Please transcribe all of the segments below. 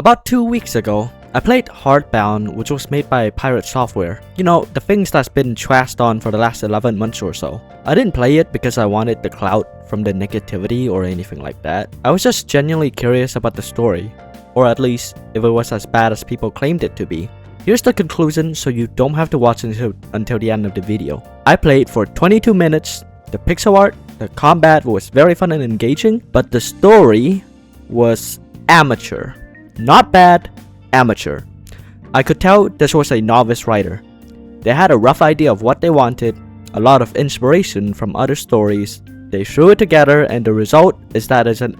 About 2 weeks ago, I played Heartbound, which was made by Pirate Software. You know, the things that's been trashed on for the last 11 months or so. I didn't play it because I wanted the clout from the negativity or anything like that. I was just genuinely curious about the story, or at least if it was as bad as people claimed it to be. Here's the conclusion so you don't have to watch until the end of the video. I played for 22 minutes, the pixel art, the combat was very fun and engaging, but the story was amateur. Not bad, amateur. I could tell this was a novice writer. They had a rough idea of what they wanted, a lot of inspiration from other stories. They threw it together and the result is that it's an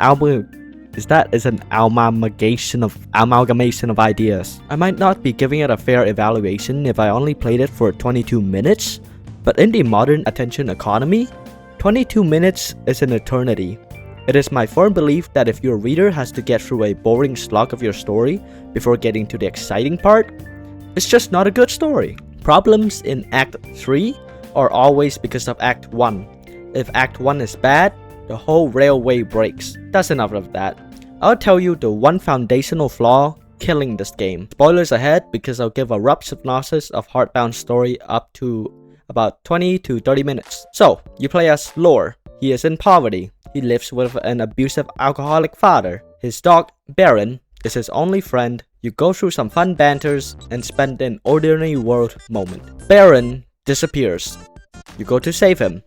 amalgamation of ideas. I might not be giving it a fair evaluation if I only played it for 22 minutes, but in the modern attention economy, 22 minutes is an eternity. It is my firm belief that if your reader has to get through a boring slog of your story before getting to the exciting part, it's just not a good story. Problems in Act 3 are always because of Act 1. If Act 1 is bad, the whole railway breaks. That's enough of that. I'll tell you the one foundational flaw killing this game. Spoilers ahead because I'll give a rough synopsis of Heartbound's story up to about 20 to 30 minutes. So, you play as Lore. He is in poverty. He lives with an abusive alcoholic father. His dog, Baron, is his only friend. You go through some fun banters and spend an ordinary world moment. Baron disappears. You go to save him.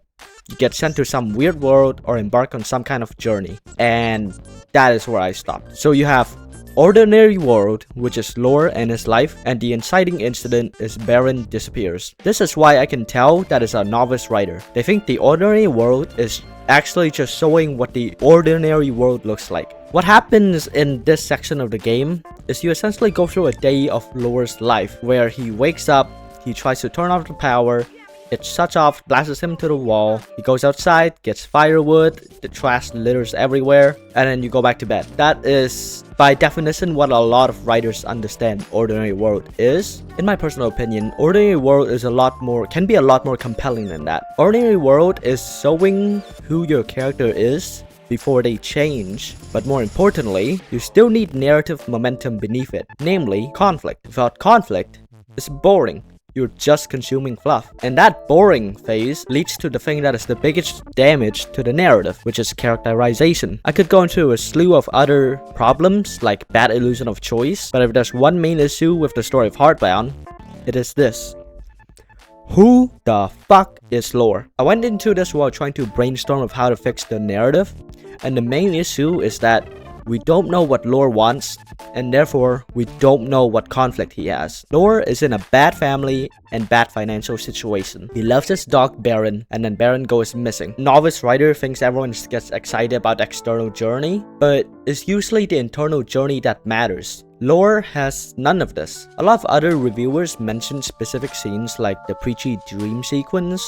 You get sent to some weird world or embark on some kind of journey. And that is where I stopped. So you have Ordinary World, which is Lore and his life, and the inciting incident is Baron disappears. This is why I can tell that it's a novice writer. They think the Ordinary World is actually just showing what the ordinary world looks like. What happens in this section of the game is you essentially go through a day of Lore's life, where he wakes up, he tries to turn off the power, it shuts off, blasts him to the wall. He goes outside, gets firewood, the trash litters everywhere, and then you go back to bed. That is, by definition, what a lot of writers understand Ordinary World is. In my personal opinion, Ordinary World is can be a lot more compelling than that. Ordinary World is showing who your character is before they change, but more importantly, you still need narrative momentum beneath it, namely conflict. Without conflict, it's boring. You're just consuming fluff. And that boring phase leads to the thing that is the biggest damage to the narrative, which is characterization. I could go into a slew of other problems, like bad illusion of choice, but if there's one main issue with the story of Heartbound, it is this. Who the fuck is Lore? I went into this while trying to brainstorm of how to fix the narrative, and the main issue is that we don't know what Lore wants, and therefore, we don't know what conflict he has. Lore is in a bad family and bad financial situation. He loves his dog Baron, and then Baron goes missing. Novice writer thinks everyone gets excited about the external journey, but it's usually the internal journey that matters. Lore has none of this. A lot of other reviewers mention specific scenes like the preachy dream sequence,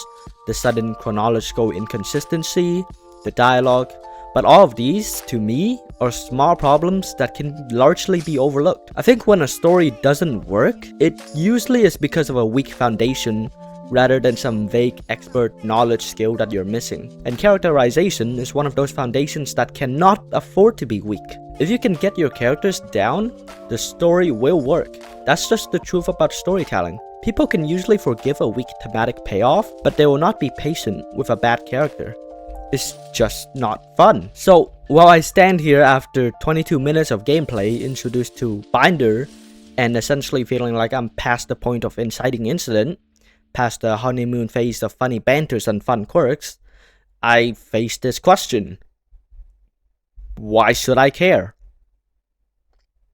the sudden chronological inconsistency, the dialogue, but all of these, to me, are small problems that can largely be overlooked. I think when a story doesn't work, it usually is because of a weak foundation rather than some vague expert knowledge skill that you're missing. And characterization is one of those foundations that cannot afford to be weak. If you can get your characters down, the story will work. That's just the truth about storytelling. People can usually forgive a weak thematic payoff, but they will not be patient with a bad character. It's just not fun. So, while I stand here after 22 minutes of gameplay introduced to Binder and essentially feeling like I'm past the point of inciting incident, past the honeymoon phase of funny banters and fun quirks, I face this question. Why should I care?